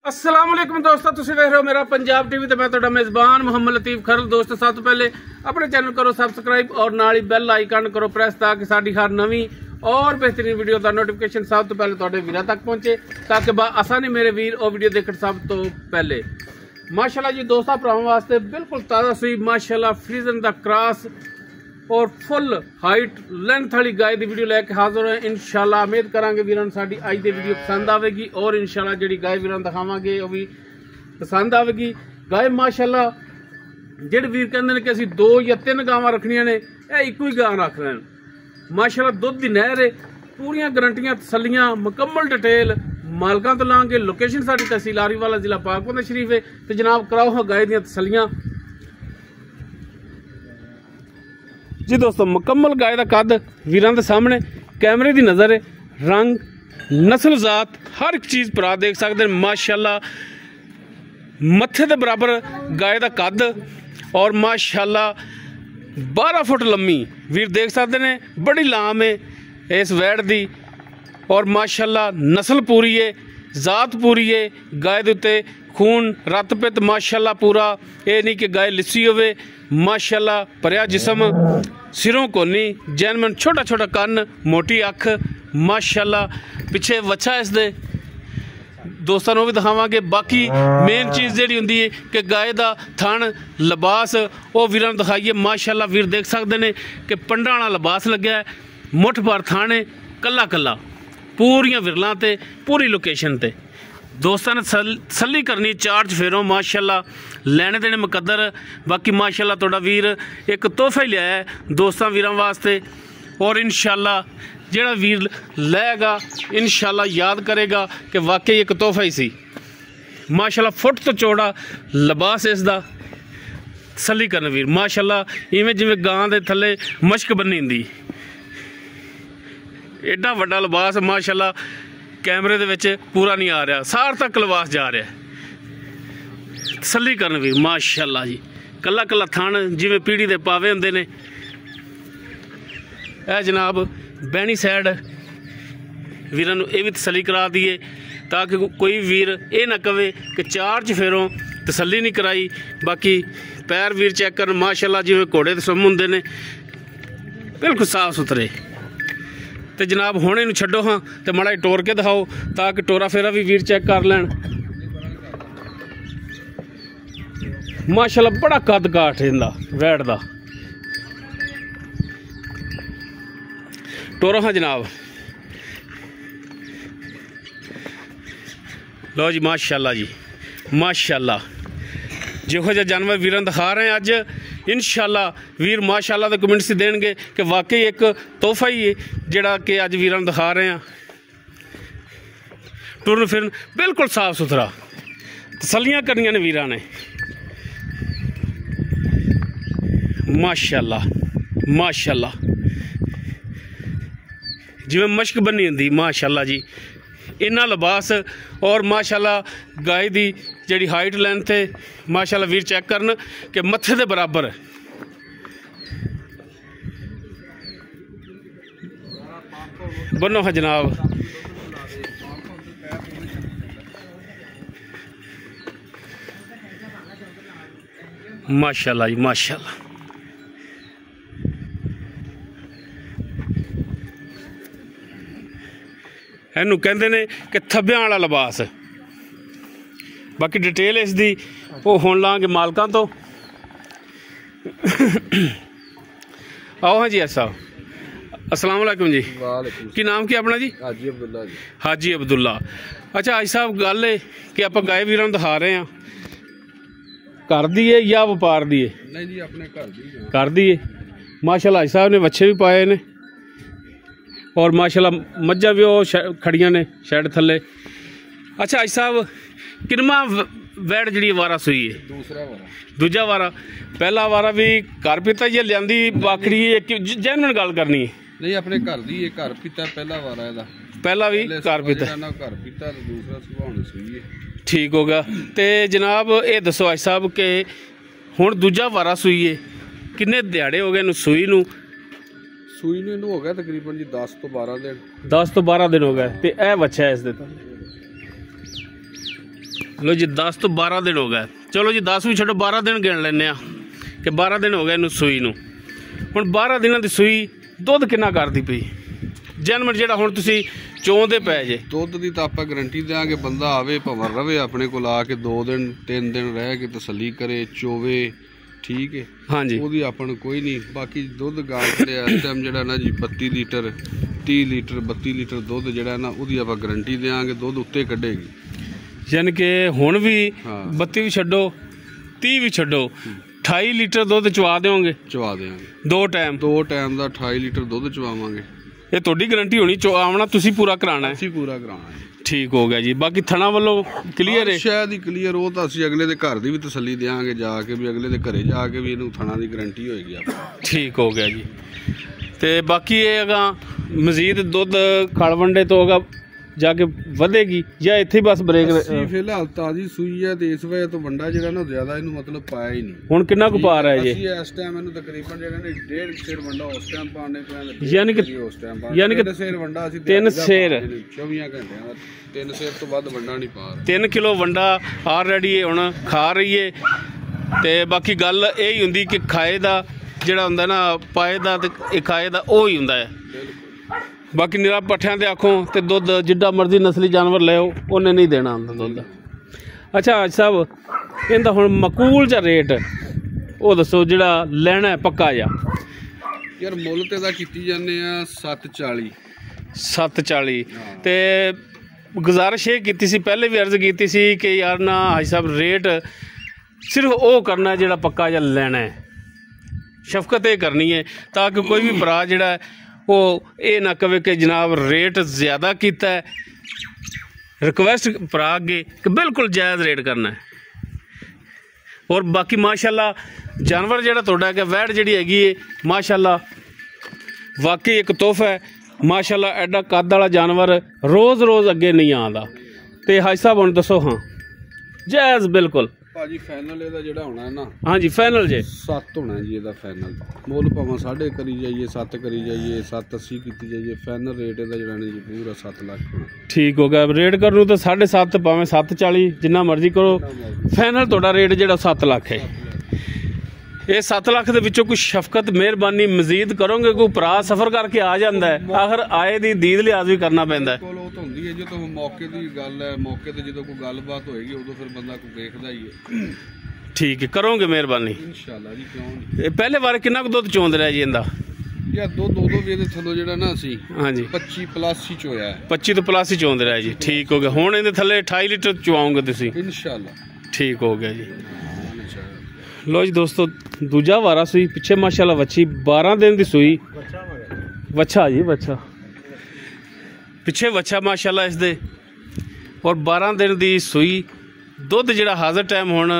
अस्सलाम वालेकुम दोस्तों, तुसीं देख रहे हो मेरा पंजाब टीवी। तो मैं तुहाडा मेज़बान मोहम्मद लतीफ खरल। दोस्तों, सब तो पहले अपने चैनल करो सबसक्राइब और नाल ही बैल आइकन करो प्रेस, ताकि साडी हर नवी और बेहतरीन वीडियो का नोटिफिकेशन सब तो पहले तुहाडे वीरां तक पहुंचे, ताकि आसानी मेरे वीर और वीडियो देखण सब तो पहले। माशाल्लाह जी दोस्तों, भरावां वास्ते बिल्कुल ताज़ा सी माशाल्लाह फ्रीजन दा क्रॉस और फुल हाइट लेंथ वाली गाय की वीडियो लैके हाजिर है। इंशाल्लाह उम्मीद करांगे वीरां साडी अज दी वीडियो पसंद आवेगी और इंशाल्लाह जिहड़ी गाय वीरां दिखावांगे वो भी पसंद आवेगी। गाय माशाल्लाह जिहड़े वीर कहंदे ने कि असीं 2 या 3 गावां रखणियां ने, ये इक्को ही गां रख लैण। माशाल्लाह दुध दी नहर है, पूरियां गारंटियां तसल्लियां मुकम्मल डिटेल मालकां तो लांगे। लोकेशन साडी तहसील आरीवाला जिला पाकबंद शरीफ है। तो जनाब कराओ हाँ गाय दियां तसल्लियां जी। दोस्तों, मुकम्मल गाय का कद वीरां दे सामने कैमरे की नज़र है। रंग नस्ल जात हर एक चीज़ भरा देख सकते हैं। माशाल्लाह मत्थे दे बराबर गाय का कद और माशाल्लाह 12 फुट लम्मी वीर देख सकते हैं। बड़ी लाम है इस वैड़ दी और माशाल्लाह नस्ल पूरी है, जात पूरी है। गाय दे उत्ते खून रत पित माशाल्लाह पूरा, ये नहीं कि गाय लिस्सी होवे। माशाल्लाह भरिया जिसम, सिरों कोनी, जैनमन छोटा छोटा कन्न, मोटी अख। माशाल्लाह पिछे वच्छा इस दे दोस्तों को भी दिखावांगे। बाकी मेन चीज़ जी होंगी है कि गाय का थन लिबास वो वीरां नूं दिखाइए। माशाल्लाह वीर देख सकते हैं कि पंडा वाला लिबास लग्या है, मुठ भर थान है, कला कला पूरियां विरलां ते पूरी लोकेशन ते। दोस्तों ने तसल्ली करनी, चार्ज फेरो माशाल्लाह लेने देने मुकद्दर। बाकी माशाल्लाह थोड़ा वीर एक तोहफा ही लिया है दोस्तों वीरां वास्ते और इंशाल्लाह जेड़ा वीर लेगा इंशाल्लाह याद करेगा कि वाकई एक तोहफा ही सी। माशाल्लाह फुट तो चौड़ा लिबास इसदा, तसल्ली करन वीर। माशाल्लाह इवें जिवें गां दे थल्ले मश्क बन्नी हुंदी, एडा वड्डा लिबास माशाल्लाह कैमरे दे विच पूरा नहीं आ रहा, सार तक लिबास जा रहा है। तसल्ली करन वीर माशाल्लाह जी, कला कला थन जिवें पीढ़ी दे पावे हुंदे ने। ए जनाब बैनी साइड वीरां नूं ये भी तसल्ली करा दिए, ताकि कोई वीर ये ना कहे कि चार्ज फेरों तसल्ली नहीं कराई। बाकी पैर वीर चेक कर माशाल्लाह जिवें घोड़े दे सुम हुंदे ने, बिल्कुल साफ सुथरे। तो जनाब हुण इनूं छड्डो हाँ तो माड़ा टोर के दिखाओ, ताकि टोरा फेरा भी वीर चेक कर लैण। माशाल्लाह बड़ा कद काठ इहदा वैड़ दा। टोरो हाँ जनाब, लो जी माशाल्लाह जी माशाल्लाह। जिहो जिहा जानवर वीरां दिखा रहे हैं अज, इंशाल्लाह वीर माशाल्लाह तो कमेंट्स देंगे कि वाकई एक तोहफा ही है जिहड़ा कि अज वीरां दिखा रहे हैं। टुरन फिरन बिल्कुल साफ सुथरा, तसल्लियां करनियां ने वीरां ने। माशाल्लाह माशाल्लाह जिवें मश्क बनी हुंदी माशाल्लाह जी, इन्ना लिबास और माशाल्लाह गाय दी जिहड़ी हाइट लेंथ है माशाल्लाह वीर चेक करन कि मत्थे दे बराबर। बनो है जनाब, माशाल्लाह जी माशाल्लाह। इनू कहते ने कि थब्बियां वाला लिबास। बाकी डिटेल इसकी वो हुण लांगे मालकां तो। आओ हाँ जी साहब, अस्सलाम वालेकुम जी। की नाम की अपना जी? हाजी अब्दुल्ला जी। हाजी अब्दुल्ला। अच्छा हाजी साहब, गल है कि आप गाय वीरां दिखा रहे हैं, घर दी है या व्यापार दी है? नहीं जी, अपने घर दी है। माशाल्लाह हाजी साहब ने बच्चे भी पाए ने और माशाल्लाह मज्झां भी वो खड़ियां ने शैड थल्ले। अच्छा हाजी साहब, किनमा वैड़ जी वारा सूई है? दूजा वारा। पहला वारा भी घर पीता जी लियांदी बाखड़ी है? जैनवन गल करनी है? नहीं, अपने घर दी है, घर पीता पहला वारा है। पहला भी घर पीता, घर पीता, दूसरा सुभाण सूई है। ठीक हो गया। तो जनाब ये दसो हाजी साहब कि हुण दूजा वारा सूई है, किन्ने दिहाड़े हो गए इनू सूई नूं? सूई नूं हो गया तकरीबन जी 10 तो 12 दिन। 10 तो 12 दिन हो गए। तो यह बच्चा है इस दे लो जी 10 तो 12 दिन हो गए। चलो जी 10 भी छोड़ो, 12 दिन गिन लें कि 12 दिन हो गए इनू सूई नू। हुण 12 दिनों की सूई दुध कितना करती पई जानवर जिहड़ा हुण तुसीं चोंदे पै जे? दुध की तो आप गारंटी देंगे, बंदा आवे भावें रवे अपने को आके 2 दिन 3 दिन रह के तसली करे चोवे, ठीक है। हाँ जी, ਉਹਦੀ ਆਪਾਂ ਨੂੰ ਕੋਈ ਨਹੀਂ। ਬਾਕੀ ਦੁੱਧ ਗਾਂ ਦੇ ਇਸ ਟਾਈਮ ਜਿਹੜਾ ਨਾ ਜੀ 32 ਲੀਟਰ 30 ਲੀਟਰ 32 ਲੀਟਰ ਦੁੱਧ ਜਿਹੜਾ ਨਾ ਉਹਦੀ ਆਪਾਂ ਗਾਰੰਟੀ ਦੇਵਾਂਗੇ, ਦੁੱਧ ਉੱਤੇ ਕੱਢੇਗੀ। ਯਾਨੀ ਕਿ ਹੁਣ ਵੀ 32 ਵੀ ਛੱਡੋ 30 ਵੀ ਛੱਡੋ 28 ਲੀਟਰ ਦੁੱਧ ਚਵਾ ਦਿਓਗੇ? ਚਵਾ ਦੇਵਾਂਗੇ, 2 ਟਾਈਮ ਦਾ 28 ਲੀਟਰ ਦੁੱਧ ਚਵਾਵਾਂਗੇ। ਇਹ ਤੁਹਾਡੀ ਗਾਰੰਟੀ ਹੋਣੀ, ਚਵਾਉਣਾ ਤੁਸੀਂ ਪੂਰਾ ਕਰਾਣਾ ਹੈ? ਅਸੀਂ ਪੂਰਾ ਕਰਾਉਣਾ ਹੈ। ठीक हो गया जी। बाकी थना वालों क्लीयर है? शायद ही क्लीयर हो तो असं अगले दे घर की भी तसली देंगे जाके, भी अगले दे घरे जाके भी इनू थना की गारंटी होएगी। ठीक हो गया जी। तो बाकी ये अगा मजीद दुध खड़ वंडे तो अगा जाके वधेगी या इत्थे बस ब्रेक? फिलहाल ताजी सूई है तो इस वजह तो वंडा जो ना ज्यादा इनू मतलब पाया ही नहीं। हुण कितना कु पा रहा है जी? इस टाइम इनू तकरीबन जो ने 1.5 सेर वंडा उस टाइम पाने पे, यानी कि उस टाइम पाने 3 सेर वंडा असि 3 सेर 24 घंटे दा 3 सेर तो बाद वंडा नहीं पा रहा। 3 किलो वंडा ऑलरेडी हुण खा रही है। ते बाकी गल यही हुंदी कि खाए दा जिहड़ा हुंदा ना पाए दा ते खाए दा ओही हुंदा है। बाकी निरा पट्ठियां ते आखो तो दुध जिड्डा मर्जी नस्ली जानवर ले उन्हें नहीं देना आंदा दुध। अच्छा आज साहब इनका हुण मकूल जा रेट वो दसो जिहड़ा लेना है पक्का जा? यार मुल ते दा कीती जाने आ 740 740। ते गुजारिश ये कीती सी, पहले भी अर्ज कीती सी कि यार ना हाजी साहब रेट सिर्फ वो करना है जिहड़ा पक्का जा लेना है, शफकत ये करनी है ताकि कोई भी भरा जिहड़ा वो ये ना कहे कि जनाब रेट ज़्यादा किया है। रिक्वेस्ट भरा अगे कि बिल्कुल जायज़ रेट करना है। और बाकी माशाल्लाह जानवर जिहड़ा तुहाडा कि वैड़ जिहड़ी हैगी है माशाल्लाह वाकई एक तोहफा है। माशाल्लाह एडा कद वाला जानवर रोज़ रोज़ अगे नहीं आंदा। तो हाजी साहब हुण दसो, हाँ जायज़ बिल्कुल भाजी फाइनल ਇਹਦਾ ਜਿਹੜਾ ਹੋਣਾ ਹੈ ਨਾ? हाँ जी फाइनल जे 7 होना जी ਇਹਦਾ फाइनल। ਮੁੱਲ ਭਾਵੇਂ 7.5 ਕਰੀ ਜਾਈਏ 7 ਕਰੀ ਜਾਈਏ 780 ਕੀਤੀ ਜਾਈਏ, फाइनल रेट ਇਹਦਾ ਜਿਹੜਾ ਨੇ ਜੀ ਪੂਰਾ 7 ਲੱਖ ਹੋਣਾ। ठीक हो गया। रेट करूँ तो 7.5 भावें 740 जिन्ना मर्जी करो, फाइनल तुहाडा रेट जिहड़ा 7 लाख है। ये 7 लाख के विचों कुछ शफकत मेहरबानी मजीद करोगे? कोई भरा सफ़र करके आ जाता है, आखिर आए दी दीद लिहाज भी करना पैंदा है। जो तो मौके की गल है, मौके ते जो कोई गलबात होएगी उदों फिर बंदा कोई देखदा ही है। ठीक है, करोगे मेहरबानी इंशाल्लाह जी। क्यों नहीं। पहले बार कितना दुध चोंद रहा जी इंदा? यार दो भी ਇਹਦੇ ਥੱਲੋਂ ਜਿਹੜਾ ਨਾ ਅਸੀਂ हाँ जी 25 प्लस ही चोया है। 25 तो प्लस ही चोंद रहा जी। ठीक हो गया। हुण ਇਹਦੇ थल्ले 28 लीटर चुवाओगे तुसीं? इंशाल्लाह। ठीक हो गया जी। लो जी दोस्तों दूजा वारा सूई पिछे माशाल्लाह वच्छी 12 दिन की सूई वच्छा जी, वच्छा पिछे वच्छा माशाल्लाह इस दे और 12 दिन की सूई। दुध जिहड़ा हाज़र टाइम हुण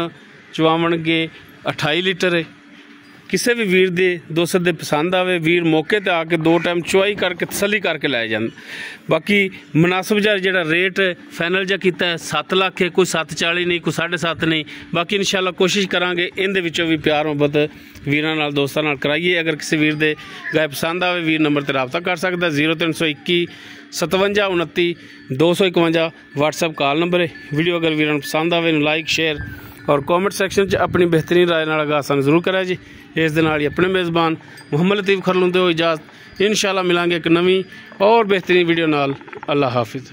चवावणगे 28 लीटर है। किसी भी वीर दे दोस्त दे पसंद आवे, वीर मौके ते आके 2 टाइम चुवाई करके तसली करके लै जान। बाकी मुनासिब जिहड़ा रेट फाइनल जा कीता है 7 लाख है, कोई 740 नहीं, कोई 7.5 नहीं। बाकी इंशाल्लाह कोशिश करांगे इनदे विचों भी प्यार मुहब्बत वीरां नाल दोस्तां नाल कराइए। अगर किसी वीर दे गाय पसंद आवे वीर नंबर ते रब्ता कर सकदा 0321 57 29 251 व्हाट्सएप कॉल नंबर है। वीडियो अगर वीरां पसंद आवे लाइक शेयर और कॉमेंट सैक्शन अपनी बेहतरीन राय नाल आगाह जरूर करा जी। इस दे नाल ही अपने मेज़बान मुहम्मद लतीफ़ खरलूं दे इजाज़त। इंशाल्लाह मिलांगे एक नवीं और बेहतरीन वीडियो नाल। अल्लाह हाफिज़।